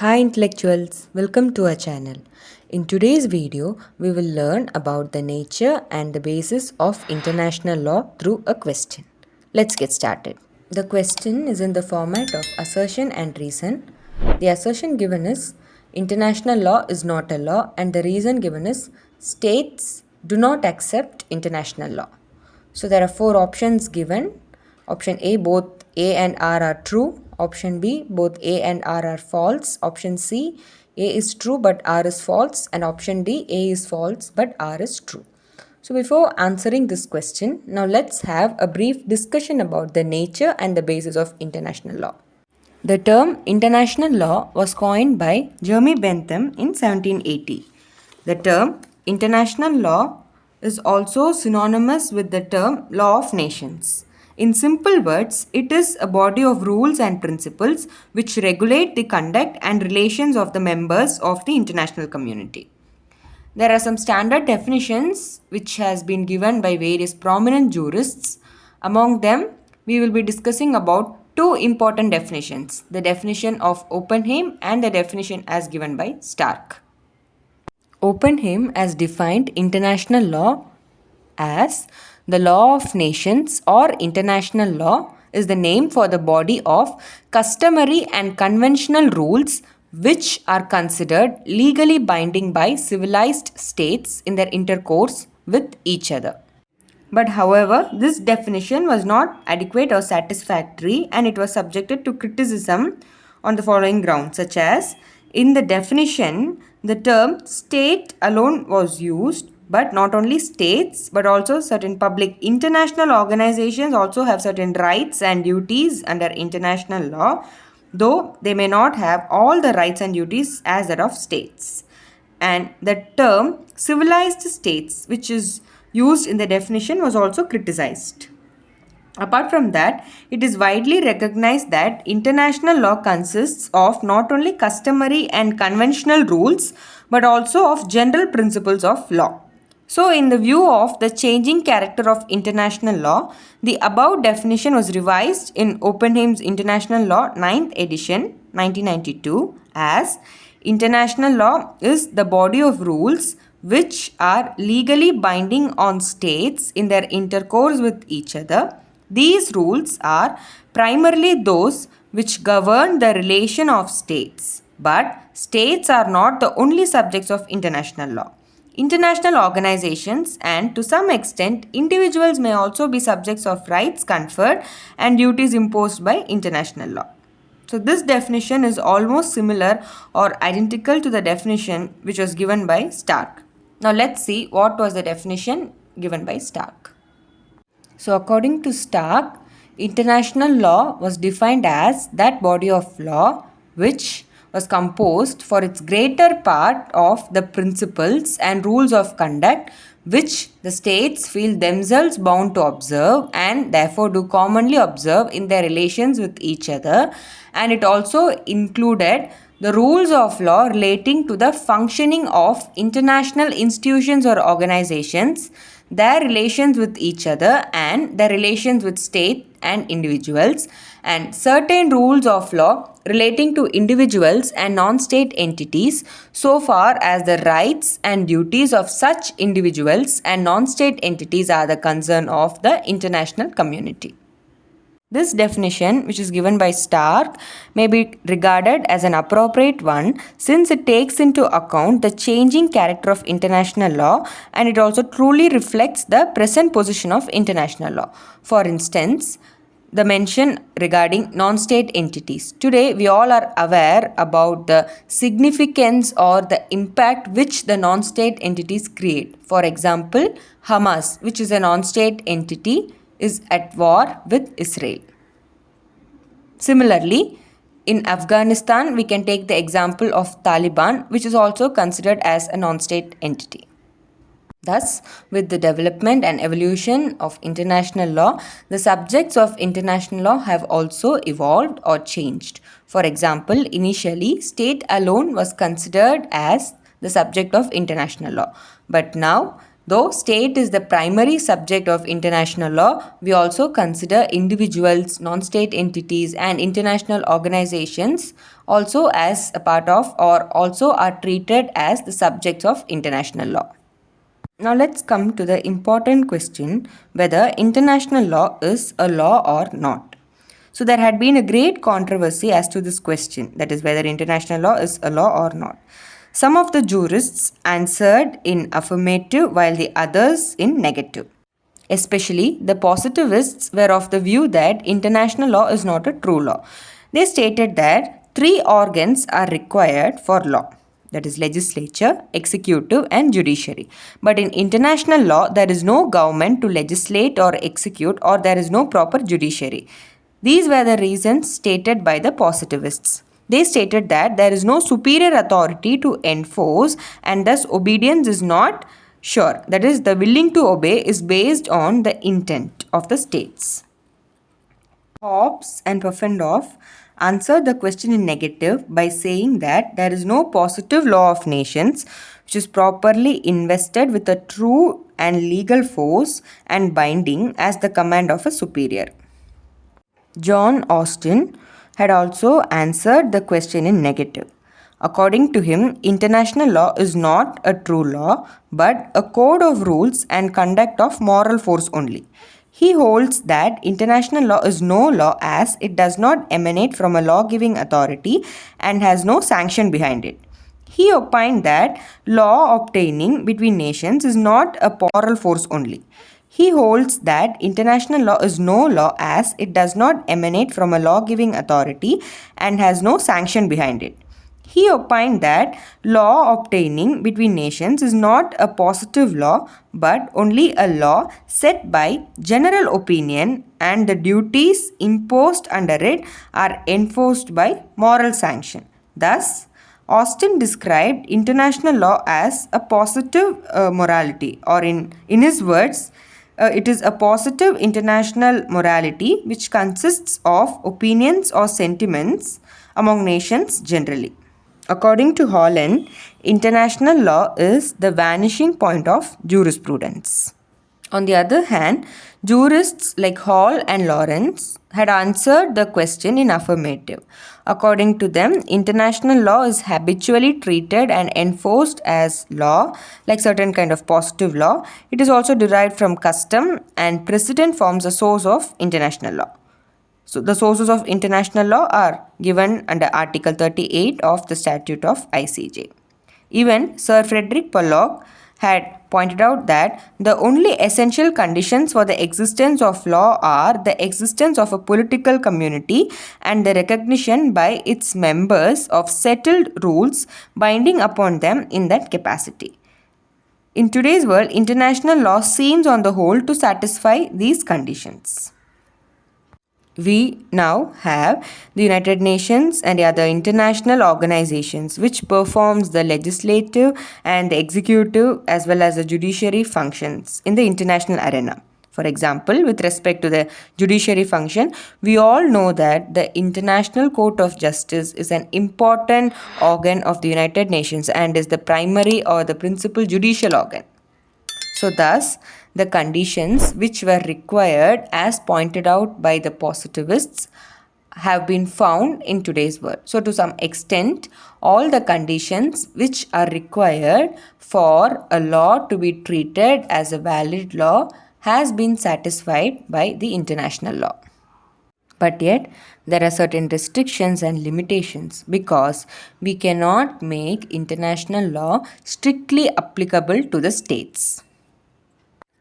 Hi intellectuals, welcome to our channel. In today's video, we will learn about the nature and the basis of international law through a question. Let's get started. The question is in the format of assertion and reason. The assertion given is international law is not a law, and the reason given is states do not accept international law. So there are four options given. Option A, both A and R are true. Option B, both A and R are false. Option C, A is true but R is false. And option D, A is false but R is true. So before answering this question, now let's have a brief discussion about the nature and the basis of international law. The term international law was coined by Jeremy Bentham in 1780. The term international law is also synonymous with the term law of nations. In simple words, it is a body of rules and principles which regulate the conduct and relations of the members of the international community. There are some standard definitions which has been given by various prominent jurists. Among them, we will be discussing about two important definitions, the definition of Oppenheim and the definition as given by Stark. Oppenheim has defined international law as the law of nations, or international law is the name for the body of customary and conventional rules which are considered legally binding by civilized states in their intercourse with each other. But however, this definition was not adequate or satisfactory, and it was subjected to criticism on the following grounds, such as in the definition, the term state alone was used, but not only states but also certain public international organizations also have certain rights and duties under international law, though they may not have all the rights and duties as that of states. And the term civilized states, which is used in the definition, was also criticized. Apart from that, it is widely recognized that international law consists of not only customary and conventional rules but also of general principles of law. So, in the view of the changing character of international law, the above definition was revised in Oppenheim's International Law 9th edition 1992 as international law is the body of rules which are legally binding on states in their intercourse with each other. These rules are primarily those which govern the relation of states, but states are not the only subjects of international law. International organizations and to some extent individuals may also be subjects of rights conferred and duties imposed by international law. So this definition is almost similar or identical to the definition which was given by Stark. Now let's see what was the definition given by Stark. So according to Stark, international law was defined as that body of law which was composed for its greater part of the principles and rules of conduct which the states feel themselves bound to observe and therefore do commonly observe in their relations with each other, and it also included the rules of law relating to the functioning of international institutions or organizations, their relations with each other and their relations with state and individuals, and certain rules of law relating to individuals and non-state entities so far as the rights and duties of such individuals and non-state entities are the concern of the international community. This definition, which is given by Stark, may be regarded as an appropriate one since it takes into account the changing character of international law and it also truly reflects the present position of international law. For instance, the mention regarding non-state entities. Today, we all are aware about the significance or the impact which the non-state entities create. For example, Hamas, which is a non-state entity, is at war with Israel. Similarly, in Afghanistan, we can take the example of Taliban, which is also considered as a non-state entity. Thus, with the development and evolution of international law, the subjects of international law have also evolved or changed. For example, initially, state alone was considered as the subject of international law. But now, Though state is the primary subject of international law, we also consider individuals, non-state entities and international organizations also as a part of or also are treated as the subjects of international law. Now let's come to the important question whether international law is a law or not. So there had been a great controversy as to this question, that is whether international law is a law or not. Some of the jurists answered in affirmative while the others in negative. Especially the positivists were of the view that international law is not a true law. They stated that three organs are required for law, that is legislature, executive and judiciary. But in international law there is no government to legislate or execute, or there is no proper judiciary. These were the reasons stated by the positivists. They stated that there is no superior authority to enforce and thus obedience is not sure. That is, the willing to obey is based on the intent of the states. Hobbes and Pufendorf answered the question in negative by saying that there is no positive law of nations which is properly invested with a true and legal force and binding as the command of a superior. John Austin had also answered the question in negative. According to him, international law is not a true law, but a code of rules and conduct of moral force only. He holds that international law is no law as it does not emanate from a law-giving authority and has no sanction behind it. He opined that law obtaining between nations is not a moral force only. He holds that international law is no law as it does not emanate from a law-giving authority and has no sanction behind it. He opined that law obtaining between nations is not a positive law but only a law set by general opinion, and the duties imposed under it are enforced by moral sanction. Thus, Austin described international law as a positive morality, or in his words, it is a positive international morality which consists of opinions or sentiments among nations generally. According to Holland, international law is the vanishing point of jurisprudence. On the other hand, jurists like Hall and Lawrence had answered the question in affirmative. According to them, international law is habitually treated and enforced as law, like certain kind of positive law. It is also derived from custom, and precedent forms a source of international law. So the sources of international law are given under Article 38 of the Statute of ICJ. Even Sir Frederick Pollock had pointed out that the only essential conditions for the existence of law are the existence of a political community and the recognition by its members of settled rules binding upon them in that capacity. In today's world, international law seems on the whole to satisfy these conditions. We now have the United Nations and the other international organizations which performs the legislative and the executive as well as the judiciary functions in the international arena. For example, with respect to the judiciary function, we all know that the International Court of Justice is an important organ of the United Nations and is the primary or the principal judicial organ. So thus, the conditions which were required as pointed out by the positivists have been found in today's world. So to some extent, all the conditions which are required for a law to be treated as a valid law has been satisfied by the international law. But yet, there are certain restrictions and limitations because we cannot make international law strictly applicable to the states.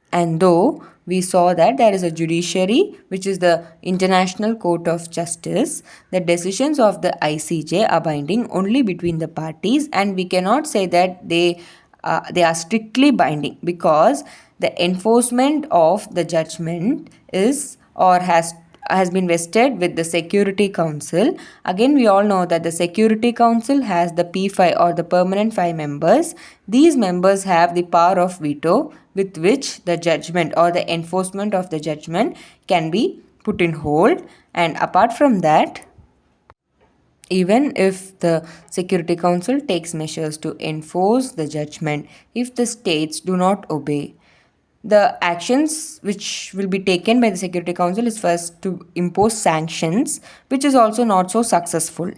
And though we saw that there is a judiciary, which is the International Court of Justice, the decisions of the ICJ are binding only between the parties, and we cannot say that they are strictly binding because the enforcement of the judgment is or has been vested with the Security Council. Again, we all know that the Security Council has the P5 or the permanent 5 members. These members have the power of veto with which the judgment or the enforcement of the judgment can be put in hold. And apart from that, even if the Security Council takes measures to enforce the judgment, if the states do not obey, The actions which will be taken by the Security Council is first to impose sanctions, which is also not so successful.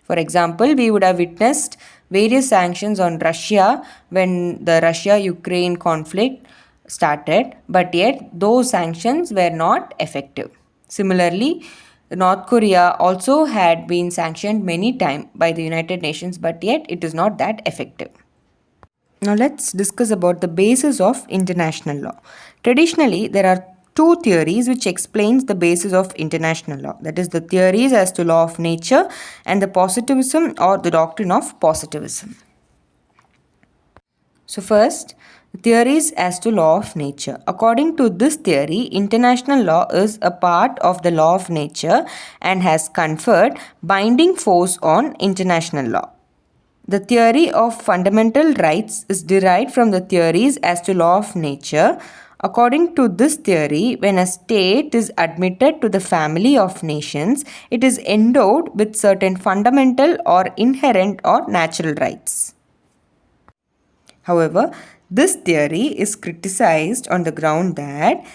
For example, we would have witnessed various sanctions on Russia when the Russia-Ukraine conflict started, but yet those sanctions were not effective. Similarly, North Korea also had been sanctioned many times by the United Nations, but yet it is not that effective. Now let's discuss about the basis of international law. Traditionally, there are two theories which explains the basis of international law. That is the theories as to law of nature and the positivism or the doctrine of positivism. So first, theories as to law of nature. According to this theory, international law is a part of the law of nature and has conferred binding force on international law. The theory of fundamental rights is derived from the theories as to law of nature. According to this theory, when a state is admitted to the family of nations, it is endowed with certain fundamental or inherent or natural rights. However, this theory is criticized on the ground that,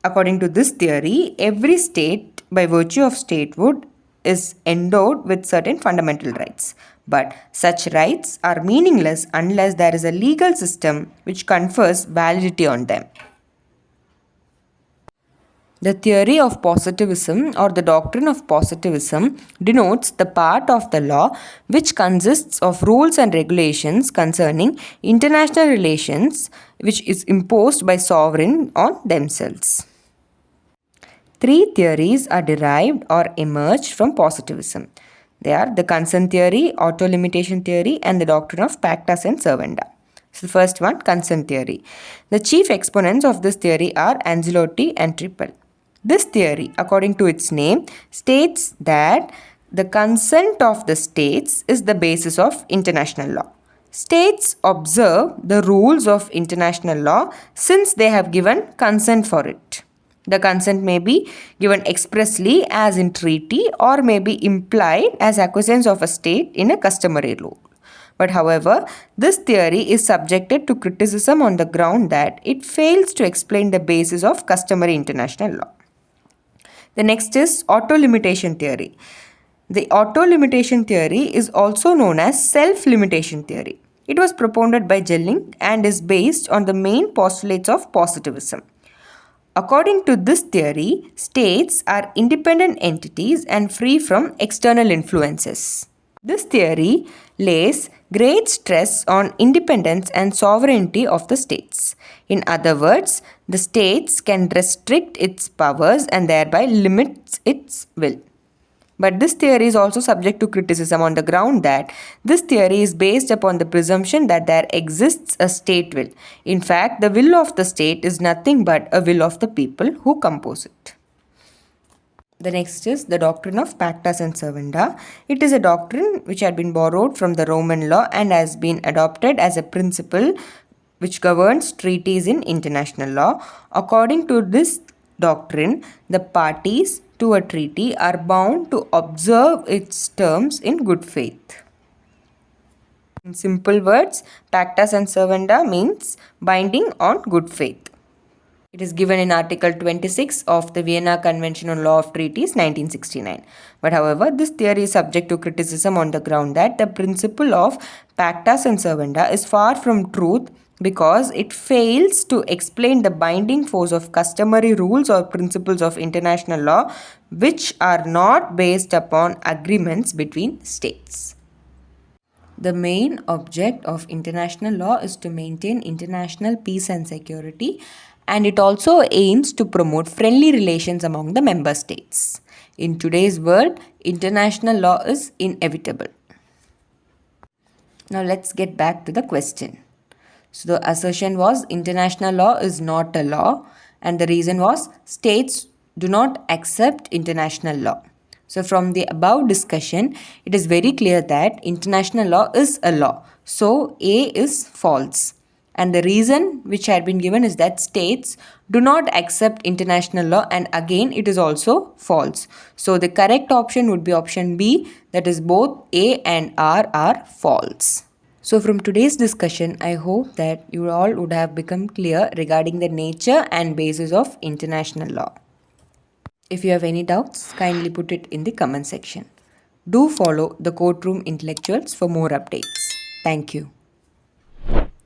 according to this theory, every state, by virtue of statehood, is endowed with certain fundamental rights. But such rights are meaningless unless there is a legal system which confers validity on them. The theory of positivism or the doctrine of positivism denotes the part of the law which consists of rules and regulations concerning international relations which is imposed by sovereign on themselves. Three theories are derived or emerged from positivism. They are the consent theory, auto-limitation theory, and the doctrine of pacta sunt servanda. So the first one, consent theory. The chief exponents of this theory are Ancelotti and Trippel. This theory, according to its name, states that the consent of the states is the basis of international law. States observe the rules of international law since they have given consent for it. The consent may be given expressly as in treaty or may be implied as acquiescence of a state in a customary law. But however, this theory is subjected to criticism on the ground that it fails to explain the basis of customary international law. The next is auto-limitation theory. The auto-limitation theory is also known as self-limitation theory. It was propounded by Jelling and is based on the main postulates of positivism. According to this theory, states are independent entities and free from external influences. This theory lays great stress on independence and sovereignty of the states. In other words, the states can restrict its powers and thereby limit its will. But this theory is also subject to criticism on the ground that this theory is based upon the presumption that there exists a state will. In fact, the will of the state is nothing but a will of the people who compose it. The next is the doctrine of pacta sunt servanda. It is a doctrine which had been borrowed from the Roman law and has been adopted as a principle which governs treaties in international law. According to this doctrine, the parties to a treaty are bound to observe its terms in good faith. In simple words, pacta sunt servanda means binding on good faith. It is given in Article 26 of the Vienna Convention on Law of Treaties 1969. But however, this theory is subject to criticism on the ground that the principle of pacta sunt servanda is far from truth because it fails to explain the binding force of customary rules or principles of international law which are not based upon agreements between states. The main object of international law is to maintain international peace and security, and it also aims to promote friendly relations among the member states. In today's world, international law is inevitable. Now let's get back to the question. So the assertion was international law is not a law, and the reason was states do not accept international law. So from the above discussion, it is very clear that international law is a law. So A is false. And the reason which had been given is that states do not accept international law, and again it is also false. So the correct option would be option B, that is both A and R are false. So, from today's discussion, I hope that you all would have become clear regarding the nature and basis of international law. If you have any doubts, kindly put it in the comment section. Do follow the Courtroom Intellectuals for more updates. Thank you.